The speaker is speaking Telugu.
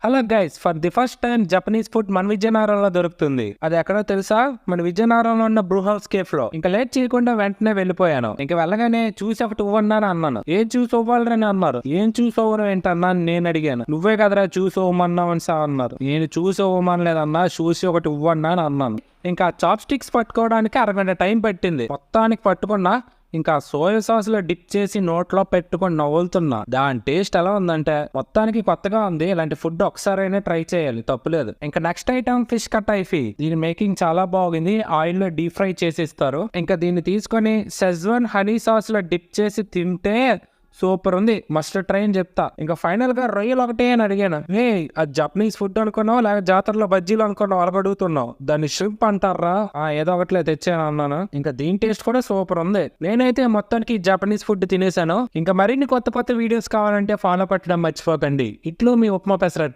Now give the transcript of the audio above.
Hello guys, for the first time Japanese food మన విజయనగరంలో దొరుకుతుంది. అది ఎక్కడో తెలుసా? మన విజయనగరంలో ఉన్న బ్రూ హౌస్ కేఫ్ లో. ఇంకా లేట్ చేయకుండా వెంటనే వెళ్ళిపోయాను. ఇంకా వెళ్ళగానే చూసి ఒకటి ఇవ్వన్నాను అన్నాను. ఏం చూసి ఇవ్వాలని అన్నారు. ఏం చూసి ఇవ్వడం ఏంటన్నా నేను అడిగాను. నువ్వే కదరా చూసి ఇవ్వమన్నావు అని అన్నారు. నేను చూసి ఇవ్వమనలేదన్నా, చూసి ఒకటి ఇవ్వన్నా అని అన్నాను. ఇంకా చాప్ స్టిక్స్ పట్టుకోవడానికి అరగంట టైం పట్టింది. మొత్తానికి పట్టుకున్నా. ఇంకా సోయా సాస్ లో డిప్ చేసి నోట్లో పెట్టుకొని నవ్వులుతున్నా. దాని టేస్ట్ ఎలా ఉందంటే మొత్తానికి కొత్తగా ఉంది. ఇలాంటి ఫుడ్ ఒకసారైనా ట్రై చేయాలి, తప్పులేదు. ఇంకా నెక్స్ట్ ఐటమ్ ఫిష్ కటాయిఫీ. దీని మేకింగ్ చాలా బాగుంది. ఆయిల్ లో డీప్ ఫ్రై చేసిస్తారు. ఇంకా దీన్ని తీసుకొని షెజ్వాన్ హనీ సాస్ లో డిప్ చేసి తింటే సూపర్ ఉంది. మస్ట్ ట్రై అని చెప్తా. ఇంకా ఫైనల్ గా రొయ్యలు ఒకటే అని అడిగాను. అది జపనీస్ ఫుడ్ అనుకున్నావు లేక జాతరలో బజ్జీలు అనుకున్నావు అలగడుగుతున్నావు. దాన్ని షింప్ అంటారా? ఏదో ఒకట్లే తెచ్చాను అన్నాను. ఇంకా దీని టేస్ట్ కూడా సూపర్ ఉంది. నేనైతే మొత్తానికి జపనీస్ ఫుడ్ తినేసాను. ఇంకా మరిన్ని కొత్త కొత్త వీడియోస్ కావాలంటే ఫాలో పెట్టడం మర్చిపోకండి. ఇట్లు మీ ఉప్మా పెసరట్టు.